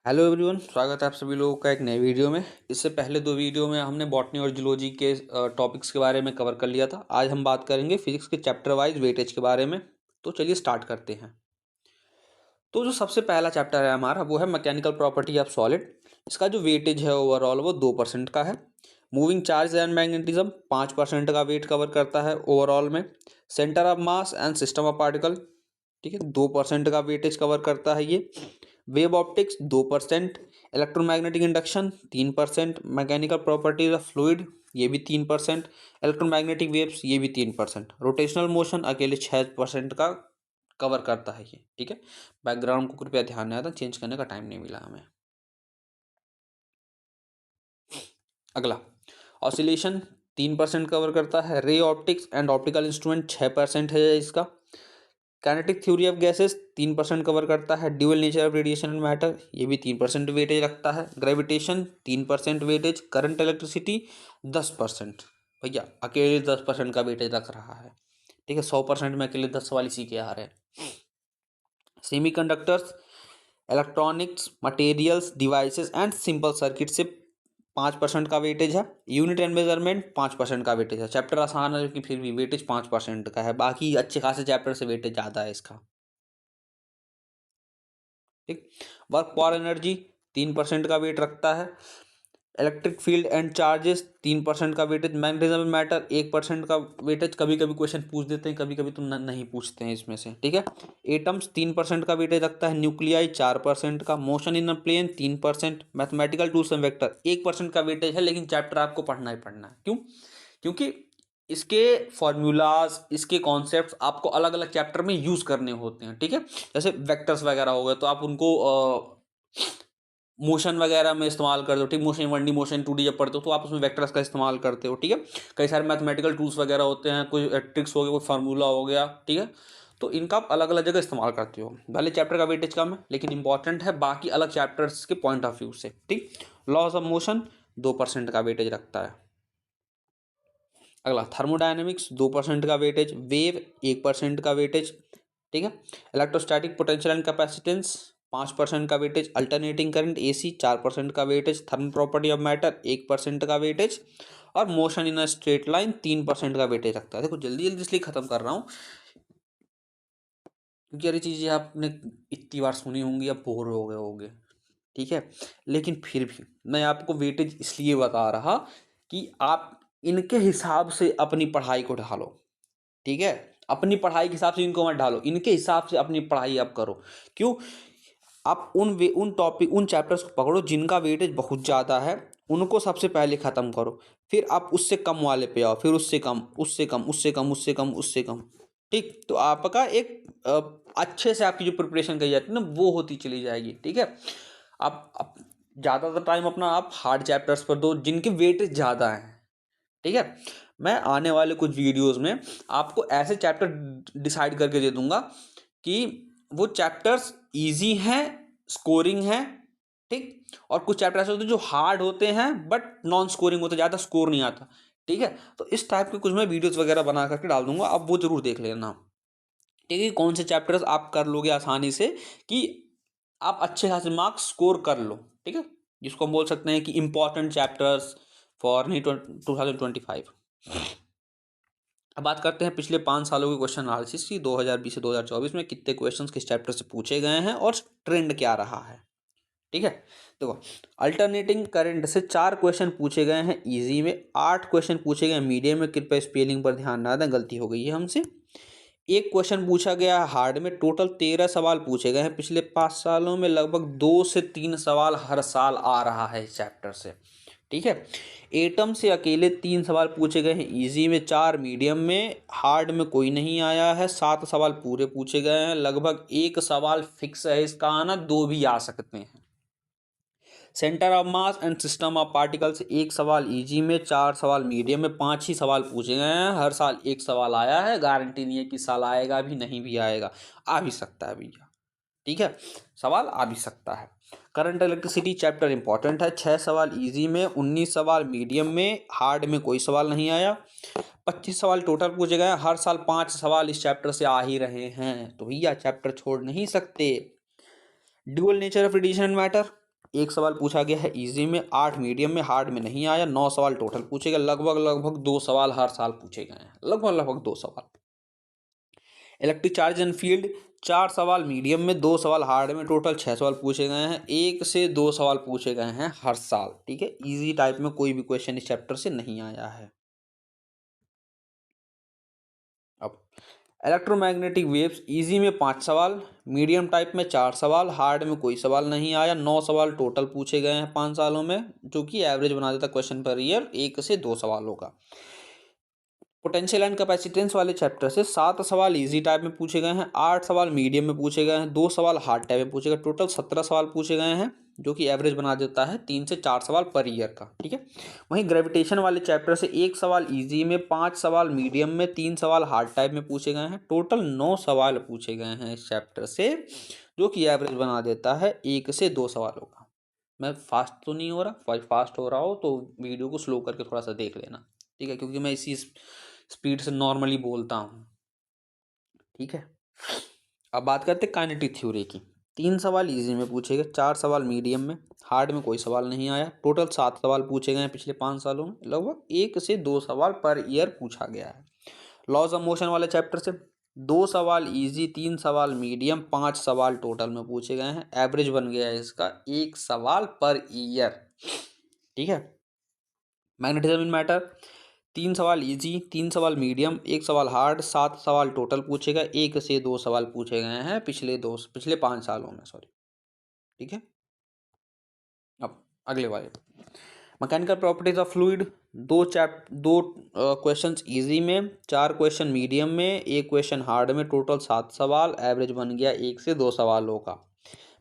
Hello everyone, स्वागत है आप सभी लोगों का एक नए वीडियो में। इससे पहले दो वीडियो में हमने बॉटनी और जूलॉजी के टॉपिक्स के बारे में कवर कर लिया था। आज हम बात करेंगे फिजिक्स के चैप्टर वाइज वेटेज के बारे में। तो चलिए स्टार्ट करते हैं। तो जो सबसे पहला चैप्टर है हमारा वो है मैकेनिकल प्रॉपर्टी ऑफ सॉलिड। इसका जो वेटेज है ओवरऑल वो 2% का है। मूविंग चार्ज एंड मैग्नेटिज्म 5% का वेट कवर करता है ओवरऑल में। Centre of mass and system of particle, ठीक है, 2% का वेटेज कवर करता है ये। Wave optics 2%, electromagnetic induction 3%, mechanical properties of fluid ये भी 3%, इलेक्ट्रोमैग्नेटिक वेव्स ये भी 3%, रोटेशनल मोशन अकेले 6% का कवर करता है ये, ठीक है। बैकग्राउंड को कृपया ध्यान नहीं आता, चेंज करने का टाइम नहीं मिला हमें। अगला ऑसिलेशन 3% कवर करता है। Ray optics and optical instrument 6% है इसका। Kinetic theory of gases 3% cover करता है। Dual nature of radiation and matter ये भी 3% वेटेज रखता है। Gravitation 3% weightage. Current electricity 10%। भैया अकेले 10% का वेटेज रख रहा है, ठीक है। 100% में अकेले 10 वाली सी के आ रहे हैं। Semiconductors, electronics, materials, devices and simple circuit से 5% का वेटेज है। यूनिट एंड मेजरमेंट 5% का वेटेज है। चैप्टर आसान है लेकिन फिर भी वेटेज 5% का है। बाकी अच्छे खासे चैप्टर से वेटेज ज़्यादा है इसका, ठीक। वर्क पावर एनर्जी 3% का वेट रखता है। इलेक्ट्रिक फील्ड एंड चार्जेस 3% का वेटेज। मैग्नेटिज्म मैटर 1% का वेटेज। कभी कभी क्वेश्चन पूछ देते हैं, कभी कभी तो नहीं पूछते हैं इसमें से, ठीक है। एटम्स 3% का वेटेज रखता है। न्यूक्लियाई 4% का। Motion in a plane 3%। Mathematical tools and vector 1% का वेटेज है, लेकिन चैप्टर आपको पढ़ना ही पढ़ना है। क्यों? क्योंकि इसके फॉर्मूलाज, इसके कॉन्सेप्ट्स आपको अलग अलग चैप्टर में यूज करने होते हैं, ठीक है। जैसे वेक्टर्स वगैरह हो गए तो आप उनको मोशन वगैरह में इस्तेमाल करते हो, ठीक। मोशन 1D मोशन 2D जब पढ़ते हो तो आप उसमें वेक्टर्स का इस्तेमाल करते हो, ठीक है। कई सारे मैथमेटिकल टूल्स वगैरह होते हैं, कोई ट्रिक्स हो गया, कोई फार्मूला हो गया, ठीक है। तो इनका आप अलग अलग जगह इस्तेमाल करते हो। भले चैप्टर का वेटेज कम है लेकिन इंपॉर्टेंट है बाकी अलग चैप्टर्स के पॉइंट ऑफ व्यू से, ठीक। लॉज ऑफ मोशन 2% का वेटेज रखता है। अगला थर्मोडायनेमिक्स 2% का वेटेज। वेव 1% का वेटेज, ठीक है। इलेक्ट्रोस्टैटिक पोटेंशियल एंड कैपेसिटेंस 5% का वेटेज। अल्टरनेटिंग करंट AC 4% का weightage. Thermal property of matter 1% का वेटेज। और motion in a straight line 3% का वेटेज रखता है। देखो जल्दी जल्दी इसलिए खत्म कर रहा हूँ क्योंकि ये चीज़ें आपने इतनी बार सुनी होंगी, अब बोर हो गए होंगे, ठीक है। लेकिन फिर भी मैं आपको वेटेज इसलिए बता रहा कि आप इनके हिसाब से अपनी पढ़ाई को ढालो, ठीक है। अपनी पढ़ाई के हिसाब से इनको मत ढालो, इनके हिसाब से अपनी पढ़ाई आप करो। क्यों? आप उन टॉपिक, उन चैप्टर्स को पकड़ो जिनका वेटेज बहुत ज़्यादा है, उनको सबसे पहले ख़त्म करो। फिर आप उससे कम वाले पे आओ, फिर उससे कम, उससे कम, उससे कम, उससे कम, उससे कम, ठीक। तो आपका एक अच्छे से आपकी जो प्रिपरेशन कही जाती है ना वो होती चली जाएगी, ठीक है। आप ज़्यादातर टाइम अपना आप हार्ड चैप्टर्स पर दो जिनके वेटेज ज़्यादा हैं, ठीक है। मैं आने वाले कुछ वीडियोस में आपको ऐसे चैप्टर डिसाइड करके दे दूंगा कि वो चैप्टर्स इजी हैं, स्कोरिंग हैं, ठीक। और कुछ चैप्टर ऐसे होते हैं जो हार्ड होते हैं बट नॉन स्कोरिंग होते, ज़्यादा स्कोर नहीं आता, ठीक है। तो इस टाइप के कुछ मैं वीडियोस वगैरह बना करके डाल दूंगा, आप वो जरूर देख लेना, ठीक है। कौन से चैप्टर्स आप कर लोगे आसानी से कि आप अच्छे खासे मार्क्स स्कोर कर लो, ठीक है। जिसको हम बोल सकते हैं कि इंपॉर्टेंट चैप्टर्स फॉर 2025। अब बात करते हैं पिछले 5 सालों के क्वेश्चन एनालिसिस की। 2020 से 2024 में कितने क्वेश्चंस किस चैप्टर से पूछे गए हैं और ट्रेंड क्या रहा है, ठीक है। देखो अल्टरनेटिंग करंट से 4 क्वेश्चन पूछे गए हैं इजी में, 8 क्वेश्चन पूछे गए मीडियम में। कृपया स्पेलिंग पर ध्यान ना दें, गलती हो गई है हमसे। एक क्वेश्चन पूछा गया हार्ड में। टोटल 13 सवाल पूछे गए हैं पिछले 5 सालों में। लगभग 2 से 3 सवाल हर साल आ रहा है इस चैप्टर से, ठीक है। एटम से अकेले 3 सवाल पूछे गए हैं इजी में, 4 मीडियम में, हार्ड में कोई नहीं आया है। 7 सवाल पूरे पूछे गए हैं। लगभग 1 सवाल फिक्स है इसका आना, 2 भी आ सकते हैं। Centre of mass and system of particles 1 सवाल इजी में, 4 सवाल मीडियम में, 5 ही सवाल पूछे गए हैं। हर साल 1 सवाल आया है, गारंटी नहीं है कि साल आएगा भी, नहीं भी आएगा, आ भी सकता है भैया, ठीक है। सवाल आ भी सकता है। करंट इलेक्ट्रिसिटी चैप्टर इंपॉर्टेंट है। 6 सवाल इजी में, 19 सवाल मीडियम में, हार्ड में कोई सवाल नहीं आया। 25 सवाल टोटल पूछे गए। हर साल 5 सवाल इस चैप्टर से आ ही रहे हैं, तो भैया चैप्टर छोड़ नहीं सकते। Dual nature of radiation and matter एक सवाल पूछा गया है इजी में, 8 मीडियम में, हार्ड में नहीं आया, 9 सवाल टोटल पूछे गए, लगभग 2 सवाल हर साल पूछे गए हैं, लगभग 2 सवाल। इलेक्ट्रिक चार्ज एंड फील्ड, 4 सवाल मीडियम में, 2 सवाल हार्ड में, टोटल 6 सवाल पूछे गए हैं, 1 से 2 सवाल पूछे गए हैं हर साल, ठीक है। इजी टाइप में कोई भी क्वेश्चन इस चैप्टर से नहीं आया है। अब इलेक्ट्रोमैग्नेटिक वेव्स, इजी में 5 सवाल, मीडियम टाइप में 4 सवाल, हार्ड में कोई सवाल नहीं आया, 9 सवाल टोटल पूछे गए हैं 5 सालों में, जो कि एवरेज बना देता क्वेश्चन पर ईयर 1 से 2 सवालों का। पोटेंशियल एंड कैपेसिटेंस वाले चैप्टर से 7 सवाल इजी टाइप में पूछे गए हैं, 8 सवाल मीडियम में पूछे गए हैं, 2 सवाल हार्ड टाइप में पूछे गए, टोटल 17 सवाल पूछे गए हैं, जो कि एवरेज बना देता है 3 से 4 सवाल पर ईयर का, ठीक है। वहीं ग्रेविटेशन वाले चैप्टर से 1 सवाल इजी में, 5 सवाल मीडियम में, 3 सवाल हार्ड टाइप में पूछे गए हैं, टोटल 9 सवाल पूछे गए हैं इस चैप्टर से, जो कि एवरेज बना देता है 1 से 2 सवालों का। मैं फास्ट तो नहीं हो रहा, फास्ट हो रहा हो तो वीडियो को स्लो करके थोड़ा सा देख लेना, ठीक है, क्योंकि मैं इसी स्पीड से नॉर्मली बोलता हूँ, ठीक है। अब बात करते हैं काइनेटिक थ्योरी की। 3 सवाल इजी में पूछे गए, 4 सवाल मीडियम में, हार्ड में कोई सवाल नहीं आया, टोटल 7 सवाल पूछे गए हैं पिछले 5 सालों में, लगभग 1 से 2 सवाल पर ईयर पूछा गया है। लॉज ऑफ मोशन वाले चैप्टर से 2 सवाल इजी, 3 सवाल मीडियम, 5 सवाल टोटल में पूछे गए हैं, एवरेज बन गया है इसका 1 सवाल पर ईयर, ठीक है। मैग्नेटिज्म इन मैटर, 3 सवाल इजी, 3 सवाल मीडियम, 1 सवाल हार्ड, 7 सवाल टोटल पूछे गए, 1 से 2 सवाल पूछे गए हैं पिछले 5 सालों में, सॉरी, ठीक है। अब अगले वाले मैकेनिकल प्रॉपर्टीज ऑफ फ्लूइड, दो क्वेश्चंस इजी में, 4 क्वेश्चन मीडियम में, 1 क्वेश्चन हार्ड में, टोटल 7 सवाल, एवरेज बन गया 1 से 2 सवालों का।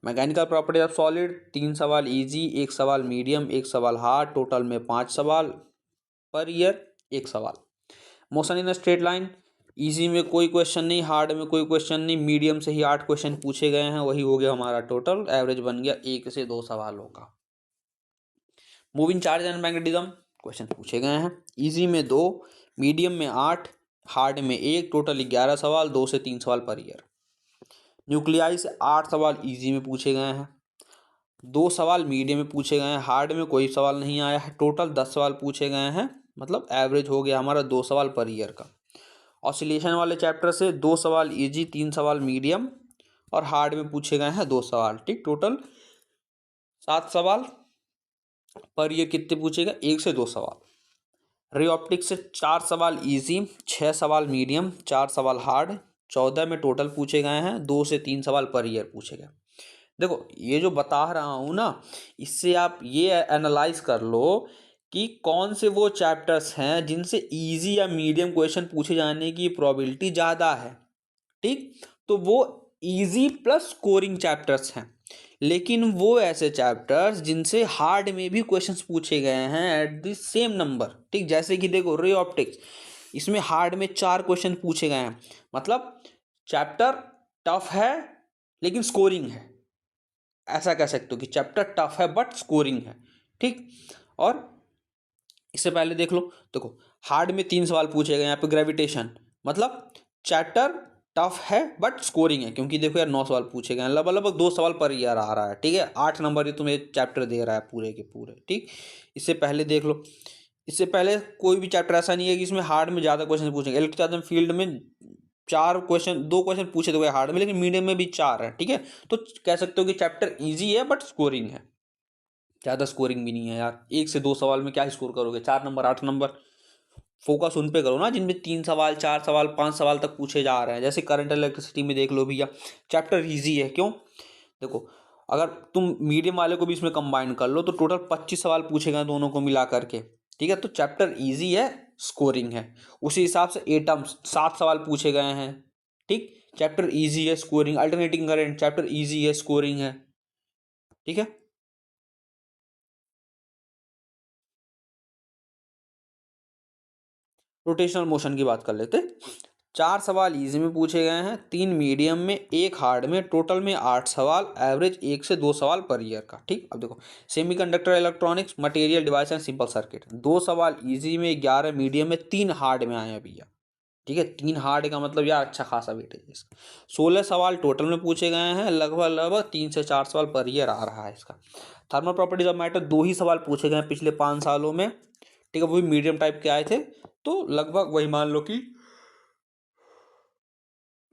मैकेनिकल प्रॉपर्टीज ऑफ सॉलिड, 3 सवाल इजी, 1 सवाल मीडियम, 1 सवाल हार्ड, टोटल में 5 सवाल पर ईयर 1 सवाल। Motion in straight line, easy में कोई क्वेश्चन नहीं, हार्ड में कोई क्वेश्चन नहीं, मीडियम से ही 8 क्वेश्चन पूछे गए हैं, वही हो गया हमारा टोटल, एवरेज बन गया 1 से 2 सवालों का। Moving charge and magnetism, question पूछे गए हैं, इजी में 2, मीडियम में 8, हार्ड में 1, टोटल 11 सवाल, 2 से 3 सवाल पर ईयर। न्यूक्लियाई से 8 सवाल इजी में पूछे गए हैं, 2 सवाल मीडियम में पूछे गए हैं, हार्ड में कोई सवाल नहीं आया है, टोटल 10 सवाल पूछे गए हैं, मतलब एवरेज हो गया हमारा 2 सवाल पर ईयर का। ऑसिलेशन वाले चैप्टर से 2 सवाल इजी, 3 सवाल मीडियम और हार्ड में पूछे गए हैं 2 सवाल, ठीक, टोटल 7 सवाल पर ईयर कितने पूछेगा, 1 से 2 सवाल। रे ऑप्टिक्स से 4 सवाल इजी, 6 सवाल मीडियम, 4 सवाल हार्ड, 14 में टोटल पूछे गए हैं, 2 से 3 सवाल पर ईयर पूछे गए। देखो ये जो बता रहा हूँ ना, इससे आप ये एनालाइज कर लो कि कौन से वो चैप्टर्स हैं जिनसे इजी या मीडियम क्वेश्चन पूछे जाने की प्रोबेबिलिटी ज़्यादा है, ठीक। तो वो इजी प्लस स्कोरिंग चैप्टर्स हैं, लेकिन वो ऐसे चैप्टर्स जिनसे हार्ड में भी क्वेश्चंस पूछे गए हैं एट द सेम नंबर, ठीक। जैसे कि देखो रे ऑप्टिक्स, इसमें हार्ड में 4 क्वेश्चन पूछे गए हैं, मतलब चैप्टर टफ है लेकिन स्कोरिंग है, ऐसा कह सकते हो कि चैप्टर टफ है बट स्कोरिंग है, ठीक। और इससे पहले देख लो, देखो हार्ड में 3 सवाल पूछे गए यहाँ पे ग्रेविटेशन, मतलब चैप्टर टफ है बट स्कोरिंग है, क्योंकि देखो यार 9 सवाल पूछे गए हैं, लगभग 2 सवाल पर ईयर आ रहा है, ठीक है। 8 नंबर ये तुम्हें चैप्टर दे रहा है पूरे के पूरे, ठीक। इससे पहले देख लो, इससे पहले कोई भी चैप्टर ऐसा नहीं है कि इसमें हार्ड में ज़्यादा क्वेश्चन पूछेंगे। इलेक्ट्रिक फील्ड में 4 क्वेश्चन, 2 क्वेश्चन पूछे तो गए हार्ड में, लेकिन मीडियम में भी 4 है, ठीक है। तो कह सकते हो कि चैप्टर ईजी है बट स्कोरिंग है, ज़्यादा स्कोरिंग भी नहीं है यार। 1 से 2 सवाल में क्या स्कोर करोगे, 4 नंबर 8 नंबर। फोकस उन पे करो ना जिनमें 3 सवाल 4 सवाल 5 सवाल तक पूछे जा रहे हैं, जैसे करंट इलेक्ट्रिसिटी में देख लो भैया, चैप्टर ईजी है, क्यों, देखो अगर तुम मीडियम वाले को भी इसमें कंबाइन कर लो तो टोटल 25 सवाल पूछे गए दोनों को मिला करके, ठीक है। तो चैप्टर ईजी है, स्कोरिंग है, उसी हिसाब से एटम्स 7 सवाल पूछे गए हैं, ठीक। चैप्टर ईजी है, scoring. Alternating current chapter easy है, स्कोरिंग है, ठीक है। रोटेशनल मोशन की बात कर लेते, 4 सवाल इजी में पूछे गए हैं, 3 मीडियम में, 1 हार्ड में, टोटल में 8 सवाल, एवरेज 1 से 2 सवाल पर ईयर का, ठीक। अब देखो semiconductor electronics material device and simple circuit, 2 सवाल इजी में, 11 मीडियम में, 3 हार्ड में आए हैं भैया, ठीक है, 3 हार्ड का मतलब यार अच्छा खासा वेटेज है इसका। 16 सवाल टोटल में पूछे गए हैं, लगभग 3 से 4 सवाल पर ईयर आ रहा है इसका। थर्मल प्रॉपर्टीज ऑफ मैटर 2 ही सवाल पूछे गए हैं पिछले 5 सालों में, ठीक है, वो भी मीडियम टाइप के आए थे, तो लगभग वही मान लो कि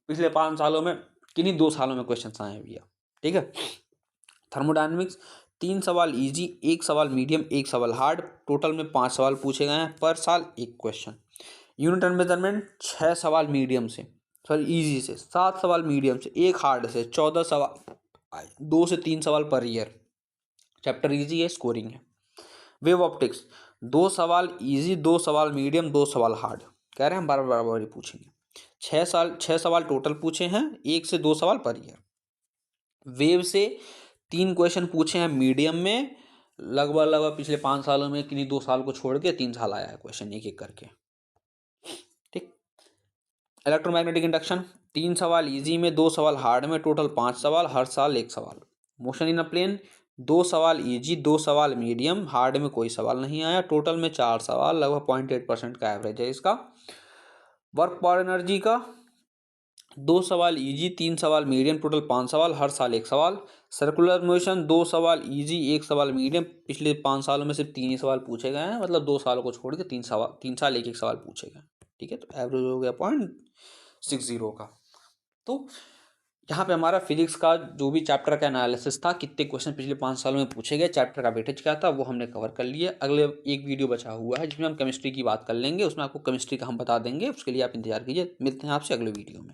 पिछले 5 सालों में किन्हीं 2 सालों में क्वेश्चन आए हैं भैया, ठीक है। थर्मोडायनेमिक्स 3 सवाल इजी, 1 सवाल मीडियम, 1 सवाल हार्ड, टोटल में 5 सवाल पूछे गए हैं, पर साल 1 क्वेश्चन। यूनिट एंड मेजरमेंट 6 सवाल मीडियम से, सॉरी इजी से, 7 सवाल मीडियम से, 1 हार्ड से, 14 सवाल, 2 से 3 सवाल पर ईयर। चैप्टर इजी है, स्कोरिंग है। वेव ऑप्टिक्स 2 सवाल इजी, 2 सवाल मीडियम, 2 सवाल हार्ड, कह रहे हैं हम बार बार ही पूछेंगे। 6 सवाल टोटल पूछे हैं, 1 से 2 सवाल पर ईयर। वेव से 3 क्वेश्चन पूछे हैं मीडियम में, लगभग पिछले 5 सालों में किन्हीं 2 साल को छोड़ के 3 साल आया है क्वेश्चन एक एक करके, ठीक। इलेक्ट्रोमैग्नेटिक इंडक्शन 3 सवाल इजी में, 2 सवाल हार्ड में, टोटल 5 सवाल, हर साल 1 सवाल। मोशन इन अ प्लेन 2 सवाल इजी, 2 सवाल मीडियम, हार्ड में कोई सवाल नहीं आया, टोटल में 4 सवाल, लगभग 0.8% का एवरेज है इसका। वर्क पावर एनर्जी का 2 सवाल इजी, 3 सवाल मीडियम, टोटल 5 सवाल, हर साल 1 सवाल। सर्कुलर मोशन 2 सवाल इजी, 1 सवाल मीडियम, पिछले 5 सालों में सिर्फ 3 ही सवाल पूछे गए हैं, मतलब 2 सालों को छोड़ के 3 साल 1 सवाल पूछे गए, ठीक है। तो एवरेज हो गया 0.60 का। तो यहाँ पे हमारा फिजिक्स का जो भी चैप्टर का एनालिसिस था, कितने क्वेश्चन पिछले 5 सालों में पूछे गए, चैप्टर का वेटेज क्या था, वो हमने कवर कर लिया। अगले एक वीडियो बचा हुआ है जिसमें हम केमिस्ट्री की बात कर लेंगे, उसमें आपको केमिस्ट्री का हम बता देंगे, उसके लिए आप इंतजार कीजिए। मिलते हैं आपसे अगले वीडियो में।